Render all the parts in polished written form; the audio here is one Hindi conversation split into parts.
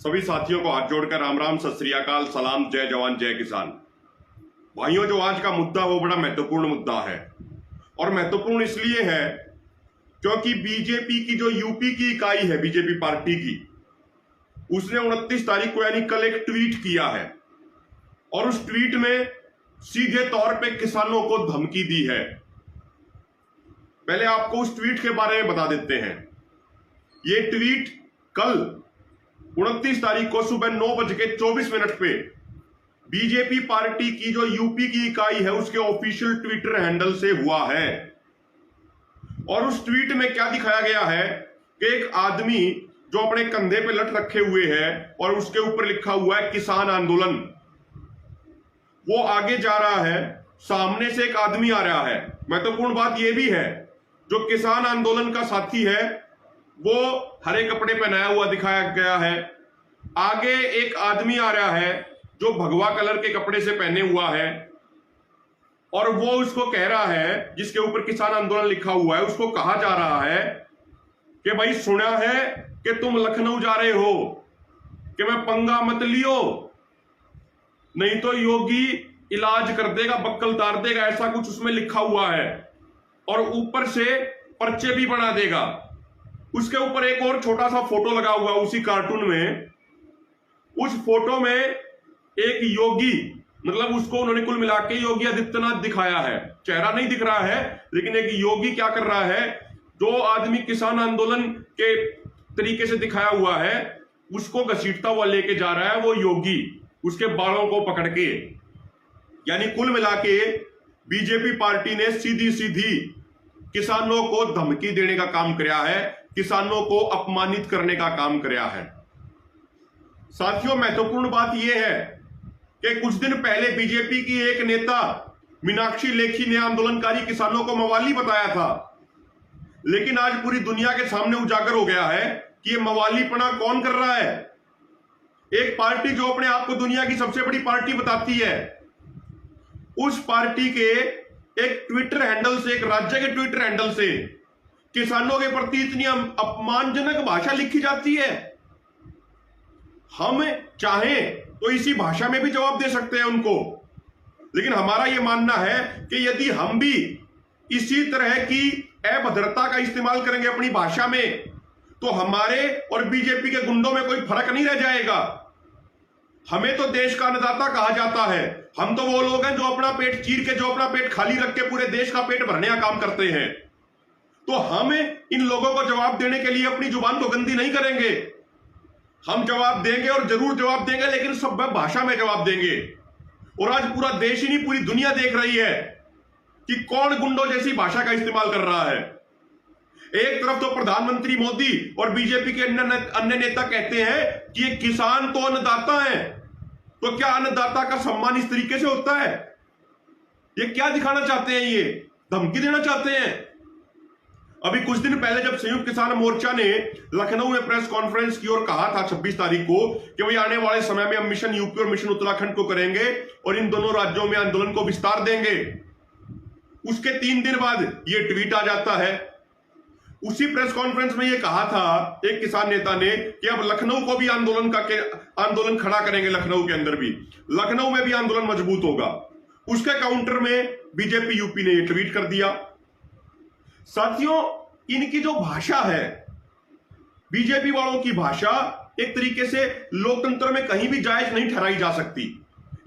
सभी साथियों को हाथ जोड़कर राम राम, सत श्री अकाल, सलाम, जय जवान जय किसान। भाइयों, जो आज का मुद्दा वो बड़ा महत्वपूर्ण मुद्दा है और महत्वपूर्ण इसलिए है क्योंकि बीजेपी की जो यूपी की इकाई है, बीजेपी पार्टी की, उसने 29 तारीख को यानी कल एक ट्वीट किया है और उस ट्वीट में सीधे तौर पे किसानों को धमकी दी है। पहले आपको उस ट्वीट के बारे में बता देते हैं। ये ट्वीट कल 29 तारीख को सुबह 9:24 पे बीजेपी पार्टी की जो यूपी की इकाई है उसके ऑफिशियल ट्विटर हैंडल से हुआ है। और उस ट्वीट में क्या दिखाया गया है कि एक आदमी जो अपने कंधे पे लट रखे हुए है और उसके ऊपर लिखा हुआ है किसान आंदोलन, वो आगे जा रहा है, सामने से एक आदमी आ रहा है। महत्वपूर्ण बात यह भी है, जो किसान आंदोलन का साथी है वो हरे कपड़े पहनाया हुआ दिखाया गया है। आगे एक आदमी आ रहा है जो भगवा कलर के कपड़े से पहने हुआ है और वो उसको कह रहा है, जिसके ऊपर किसान आंदोलन लिखा हुआ है, उसको कहा जा रहा है कि भाई सुना है कि तुम लखनऊ जा रहे हो, कि मैं पंगा मत लियो, नहीं तो योगी इलाज कर देगा, बक्कल तार देगा, ऐसा कुछ उसमें लिखा हुआ है। और ऊपर से पर्चे भी बना देगा। उसके ऊपर एक और छोटा सा फोटो लगा हुआ उसी कार्टून में। उस फोटो में एक योगी, मतलब उसको उन्होंने कुल मिला के योगी आदित्यनाथ दिखाया है, चेहरा नहीं दिख रहा है, लेकिन एक योगी क्या कर रहा है, जो आदमी किसान आंदोलन के तरीके से दिखाया हुआ है उसको घसीटता हुआ लेके जा रहा है वो योगी, उसके बालों को पकड़ के। यानी कुल मिला के बीजेपी पार्टी ने सीधी सीधी किसानों को धमकी देने का काम किया है, किसानों को अपमानित करने का काम किया है। साथियों, महत्वपूर्ण बात यह है कि कुछ दिन पहले बीजेपी की एक नेता मीनाक्षी लेखी ने आंदोलनकारी किसानों को मवाली बताया था, लेकिन आज पूरी दुनिया के सामने उजागर हो गया है कि यह मवालीपना कौन कर रहा है। एक पार्टी जो अपने आप को दुनिया की सबसे बड़ी पार्टी बताती है, उस पार्टी के एक ट्विटर हैंडल से, एक राज्य के ट्विटर हैंडल से किसानों के प्रति इतनी अपमानजनक भाषा लिखी जाती है। हम चाहें तो इसी भाषा में भी जवाब दे सकते हैं उनको, लेकिन हमारा यह मानना है कि यदि हम भी इसी तरह की अभद्रता का इस्तेमाल करेंगे अपनी भाषा में, तो हमारे और बीजेपी के गुंडों में कोई फर्क नहीं रह जाएगा। हमें तो देश का अन्नदाता कहा जाता है। हम तो वो लोग हैं जो अपना पेट चीर के, जो अपना पेट खाली रख के पूरे देश का पेट भरने का काम करते हैं। तो हम इन लोगों को जवाब देने के लिए अपनी जुबान को गंदी नहीं करेंगे। हम जवाब देंगे और जरूर जवाब देंगे, लेकिन सभ्य भाषा में जवाब देंगे। और आज पूरा देश ही नहीं, पूरी दुनिया देख रही है कि कौन गुंडों जैसी भाषा का इस्तेमाल कर रहा है। एक तरफ तो प्रधानमंत्री मोदी और बीजेपी के अन्य नेता कहते हैं कि ये किसान तो अन्नदाता है, तो क्या अन्नदाता का सम्मान इस तरीके से होता है? ये क्या दिखाना चाहते हैं? ये धमकी देना चाहते हैं। अभी कुछ दिन पहले जब संयुक्त किसान मोर्चा ने लखनऊ में प्रेस कॉन्फ्रेंस की और कहा था 26 तारीख को कि भाई आने वाले समय में हम मिशन यूपी और मिशन उत्तराखंड को करेंगे और इन दोनों राज्यों में आंदोलन को विस्तार देंगे, उसके 3 दिन बाद ये ट्वीट आ जाता है। उसी प्रेस कॉन्फ्रेंस में ये कहा था एक किसान नेता ने कि अब लखनऊ को भी आंदोलन खड़ा करेंगे, लखनऊ के अंदर भी, लखनऊ में भी आंदोलन मजबूत होगा। उसके काउंटर में बीजेपी यूपी ने ये ट्वीट कर दिया। साथियों, इनकी जो भाषा है, बीजेपी वालों की भाषा, एक तरीके से लोकतंत्र में कहीं भी जायज नहीं ठहराई जा सकती।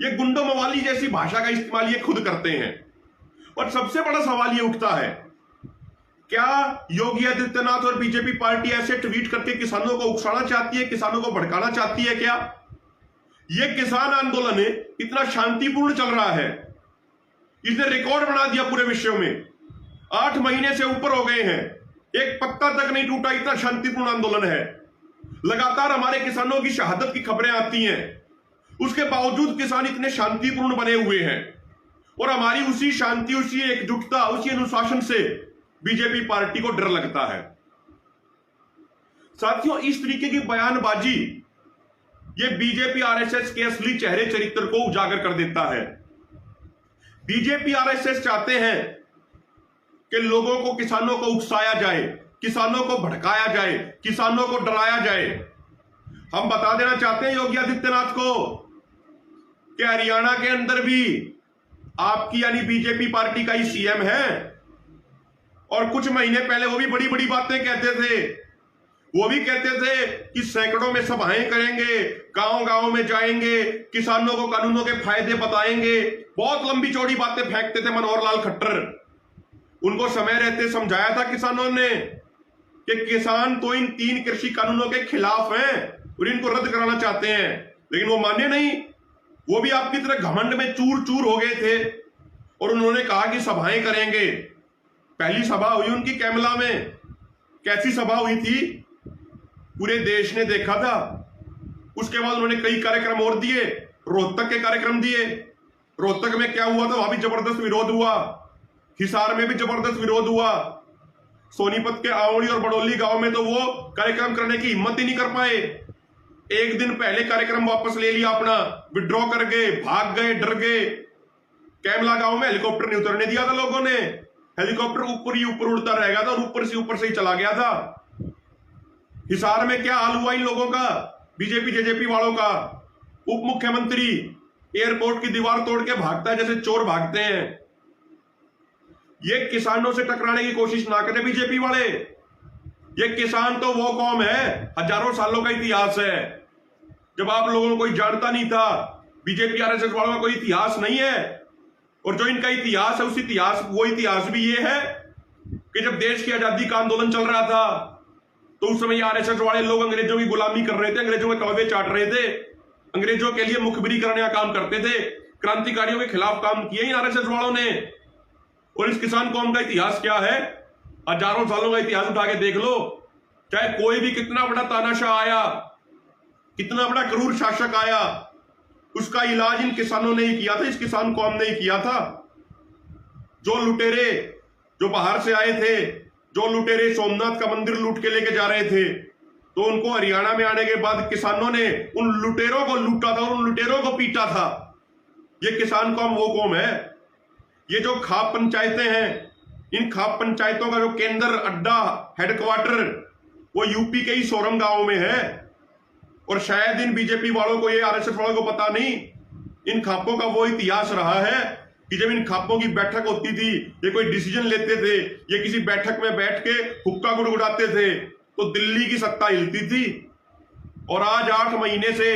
ये गुंडो मवाली जैसी भाषा का इस्तेमाल ये खुद करते हैं। और सबसे बड़ा सवाल ये उठता है, क्या योगी आदित्यनाथ और बीजेपी पार्टी ऐसे ट्वीट करके किसानों को उकसाना चाहती है, किसानों को भड़काना चाहती है? क्या ये किसान आंदोलन इतना शांतिपूर्ण चल रहा है, इसने रिकॉर्ड बना दिया पूरे विश्व में। 8 महीने से ऊपर हो गए हैं, एक पत्ता तक नहीं टूटा, इतना शांतिपूर्ण आंदोलन है। लगातार हमारे किसानों की शहादत की खबरें आती हैं, उसके बावजूद किसान इतने शांतिपूर्ण बने हुए हैं। और हमारी उसी शांति, उसी एकजुटता, उसी अनुशासन से बीजेपी पार्टी को डर लगता है। साथियों, इस तरीके की बयानबाजी ये बीजेपी आरएसएस के असली चेहरे चरित्र को उजागर कर देता है। बीजेपी आरएसएस चाहते हैं कि लोगों को, किसानों को उकसाया जाए, किसानों को भड़काया जाए, किसानों को डराया जाए। हम बता देना चाहते हैं योगी आदित्यनाथ को कि हरियाणा के अंदर भी आपकी यानी बीजेपी पार्टी का ही सीएम है, और कुछ महीने पहले वो भी बड़ी बड़ी बातें कहते थे। वो भी कहते थे कि सैकड़ों में सभाएं करेंगे, गांव गांव में जाएंगे, किसानों को कानूनों के फायदे बताएंगे, बहुत लंबी चौड़ी बातें फेंकते थे मनोहर लाल खट्टर। उनको समय रहते समझाया था किसानों ने कि किसान तो इन 3 कृषि कानूनों के खिलाफ हैं और इनको रद्द कराना चाहते हैं, लेकिन वो माने नहीं। वो भी आपकी तरह घमंड में चूर चूर हो गए थे और उन्होंने कहा कि सभाएं करेंगे। पहली सभा हुई उनकी कैमला में, कैसी सभा हुई थी पूरे देश ने देखा था। उसके बाद उन्होंने कई कार्यक्रम और दिए, रोहतक के कार्यक्रम दिए। रोहतक में क्या हुआ था, वहां भी जबरदस्त विरोध हुआ, हिसार में भी जबरदस्त विरोध हुआ, सोनीपत के आवड़ी और बड़ौली गांव में तो वो कार्यक्रम करने की हिम्मत ही नहीं कर पाए। एक दिन पहले कार्यक्रम वापस ले लिया अपना, विड्रॉ कर गए, भाग गए, डर गए। कैमला गांव में हेलीकॉप्टर नहीं उतरने दिया था लोगों ने, हेलीकॉप्टर ऊपर ही ऊपर उड़ता रहेगा था और ऊपर से ही चला गया था। हिसार में क्या हाल हुआ इन लोगों का, बीजेपी जेजेपी वालों का। उप मुख्यमंत्री एयरपोर्ट की दीवार तोड़ के भागता है जैसे चोर भागते हैं। ये किसानों से टकराने की कोशिश ना करें बीजेपी वाले। ये किसान तो वो कौम है, हजारों सालों का इतिहास है। जब आप लोगों को कोई जानता नहीं था, बीजेपी आरएसएस वालों का कोई इतिहास नहीं है, और जो इनका इतिहास है वो इतिहास भी ये है कि जब देश की आजादी का आंदोलन चल रहा था तो उस समय आरएसएस वाले लोग अंग्रेजों की गुलामी कर रहे थे, अंग्रेजों के कलवे चाट रहे थे, अंग्रेजों के लिए मुखबिरी करने का काम करते थे, क्रांतिकारियों के खिलाफ काम किए इन आरएसएस वालों ने। और इस किसान कौम का इतिहास क्या है, हजारों सालों का इतिहास उठा के देख लो। चाहे कोई भी कितना बड़ा तानाशाह आया, कितना बड़ा क्रूर शासक आया, उसका इलाज इन किसानों ने ही किया था, इस किसान कौम ने ही किया था। जो लुटेरे जो बाहर से आए थे, जो लुटेरे सोमनाथ का मंदिर लूट के लेके जा रहे थे, तो उनको हरियाणा में आने के बाद किसानों ने उन लुटेरों को लूटा था और उन लुटेरों को पीटा था। ये किसान कौम वो कौम है। ये जो खाप पंचायतें हैं, इन खाप पंचायतों का जो केंद्र, अड्डा, हेडक्वार्टर वो यूपी के ही सोरम गांव में है। और शायद इन बीजेपी वालों को, ये आरएसएस वालों को पता नहीं, इन खापों का वो इतिहास रहा है कि जब इन खापों की बैठक होती थी, ये कोई डिसीजन लेते थे, ये किसी बैठक में बैठ के हुक्का गुड़गुड़ाते थे तो दिल्ली की सत्ता हिलती थी। और आज 8 महीने से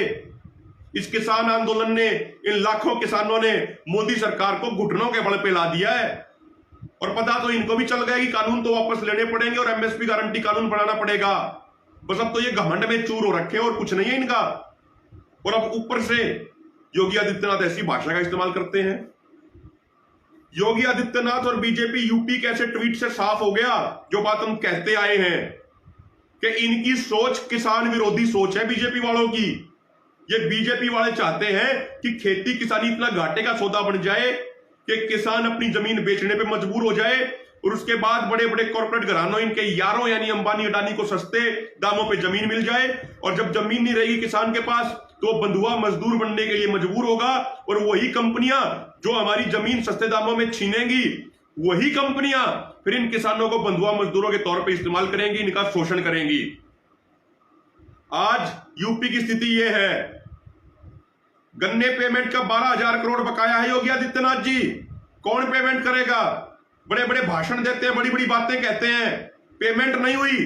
इस किसान आंदोलन ने, इन लाखों किसानों ने मोदी सरकार को घुटनों के बल पे ला दिया है। और पता तो इनको भी चल गया कि कानून तो वापस लेने पड़ेंगे और एमएसपी गारंटी कानून बनाना पड़ेगा। बस अब तो ये घमंड में चूर हो रखे और कुछ नहीं है इनका। और अब ऊपर से योगी आदित्यनाथ ऐसी भाषा का इस्तेमाल करते हैं। योगी आदित्यनाथ और बीजेपी यूपी के ऐसे ट्वीट से साफ हो गया, जो बात हम कहते आए हैं कि इनकी सोच किसान विरोधी सोच है बीजेपी वालों की। ये बीजेपी वाले चाहते हैं कि खेती किसानी इतना घाटे का सौदा बन जाए कि किसान अपनी जमीन बेचने पे मजबूर हो जाए और उसके बाद बड़े बड़े कॉर्पोरेट घरानों, इनके यारों यानी अंबानी अडानी को सस्ते दामों पे जमीन मिल जाए। और जब जमीन नहीं रहेगी किसान के पास तो बंधुआ मजदूर बनने के लिए मजबूर होगा। और वही कंपनियां जो हमारी जमीन सस्ते दामों में छीनेंगी, वही कंपनियां फिर इन किसानों को बंधुआ मजदूरों के तौर पे इस्तेमाल करेंगी, इनका शोषण करेंगी। आज यूपी की स्थिति यह है, गन्ने पेमेंट का 12,000 करोड़ बकाया है योगी आदित्यनाथ जी। कौन पेमेंट करेगा? बड़े बड़े भाषण देते हैं, बड़ी बड़ी बातें कहते हैं, पेमेंट नहीं हुई।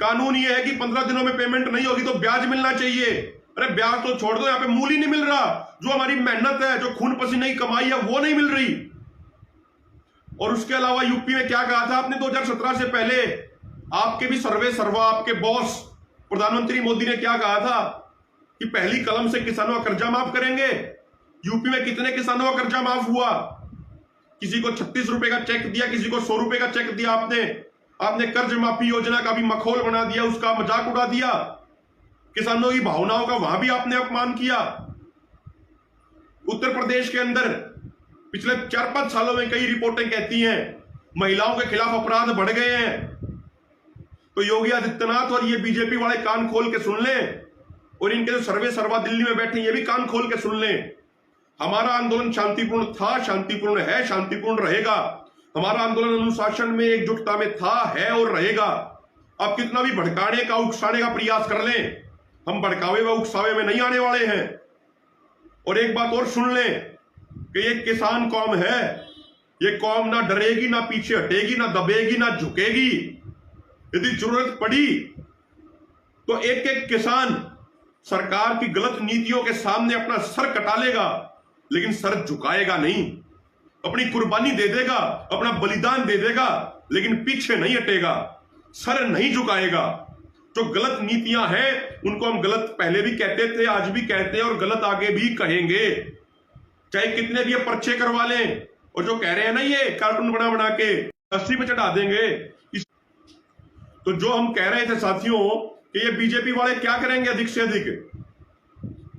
कानून यह है कि 15 दिनों में पेमेंट नहीं होगी तो ब्याज मिलना चाहिए। अरे ब्याज तो छोड़ दो, यहां पे मूल ही नहीं मिल रहा। जो हमारी मेहनत है, जो खून पसीने की कमाई है, वो नहीं मिल रही। और उसके अलावा यूपी में क्या कहा था आपने 2017 से पहले? आपके भी सर्वे सर्वा, आपके बॉस प्रधानमंत्री मोदी ने क्या कहा था कि पहली कलम से किसानों का कर्जा माफ करेंगे। यूपी में कितने किसानों का कर्जा माफ हुआ? किसी को 36 रुपए का चेक दिया, किसी को 100 रुपए का चेक दिया। आपने कर्ज माफी योजना का भी मखौल बना दिया, उसका मजाक उड़ा दिया। किसानों की भावनाओं का वहां भी आपने अपमान किया। उत्तर प्रदेश के अंदर पिछले 4-5 सालों में कई रिपोर्टें कहती हैं महिलाओं के खिलाफ अपराध बढ़ गए हैं। तो योगी आदित्यनाथ और ये बीजेपी वाले कान खोल के सुन लें, और इनके जो सर्वे सर्वा दिल्ली में बैठे ये भी कान खोल के सुन लें। हमारा आंदोलन शांतिपूर्ण था, शांतिपूर्ण है, शांतिपूर्ण रहेगा। हमारा आंदोलन अनुशासन में, एकजुटता में था, है और रहेगा। अब कितना भी भड़काने का, उकसाने का प्रयास कर लें, हम भड़कावे व उकसावे में नहीं आने वाले हैं। और एक बात और सुन लें कि ये किसान कौम है, ये कौम ना डरेगी, ना पीछे हटेगी, ना दबेगी, ना झुकेगी। यदि जरूरत पड़ी तो एक एक किसान सरकार की गलत नीतियों के सामने अपना सर कटा लेगा, लेकिन सर झुकाएगा नहीं। अपनी कुर्बानी दे देगा, अपना बलिदान दे देगा, लेकिन पीछे नहीं हटेगा, सर नहीं झुकाएगा। जो गलत नीतियां हैं उनको हम गलत पहले भी कहते थे, आज भी कहते हैं और गलत आगे भी कहेंगे, चाहे कितने भी ये पर्चे करवा लें। और जो कह रहे हैं ना ये कार्टून बना बना के रस्सी पे चढ़ा देंगे, तो जो हम कह रहे थे साथियों कि ये बीजेपी वाले क्या करेंगे, अधिक से अधिक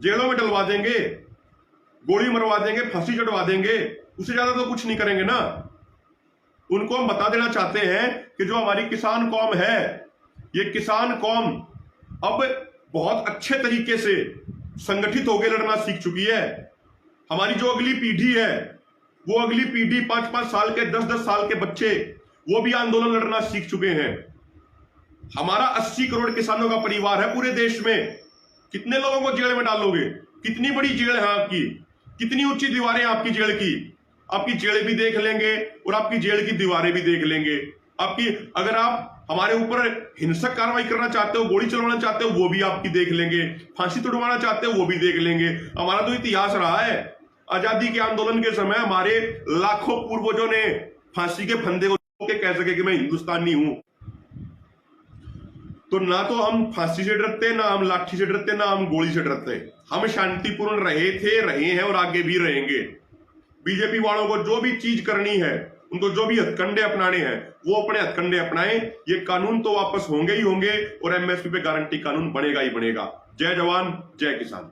जेलों में डलवा देंगे, गोली मरवा देंगे, फांसी चढ़वा देंगे, उससे ज्यादा तो कुछ नहीं करेंगे ना। उनको हम बता देना चाहते हैं कि जो हमारी किसान कौम है, ये किसान कौम अब बहुत अच्छे तरीके से संगठित होकर लड़ना सीख चुकी है। हमारी जो अगली पीढ़ी है, वो अगली पीढ़ी 5-5 साल के, 10-10 साल के बच्चे, वो भी आंदोलन लड़ना सीख चुके हैं। हमारा 80 करोड़ किसानों का परिवार है पूरे देश में। कितने लोगों को जेल में डालोगे? कितनी बड़ी जेल है आपकी, कितनी ऊंची दीवारें आपकी जेल की? आपकी जेल भी देख लेंगे और आपकी जेल की दीवारें भी देख लेंगे। आपकी, अगर आप हमारे ऊपर हिंसक कार्रवाई करना चाहते हो, गोली चलवाना चाहते हो, वो भी आपकी देख लेंगे। फांसी तुड़वाना चाहते हो, वो भी देख लेंगे। हमारा तो इतिहास रहा है, आजादी के आंदोलन के समय हमारे लाखों पूर्वजों ने फांसी के फंदे को कह सके कि मैं हिंदुस्तानी हूं। तो ना तो हम फांसी से डरते, ना हम लाठी से डरते, ना हम गोली से डरते। हम शांतिपूर्ण रहे थे, रहे हैं और आगे भी रहेंगे। बीजेपी वालों को जो भी चीज करनी है, उनको जो भी हथकंडे अपनाने हैं, वो अपने हथकंडे अपनाएं। ये कानून तो वापस होंगे ही होंगे और एमएसपी पे गारंटी कानून बनेगा ही बनेगा। जय जवान, जय किसान।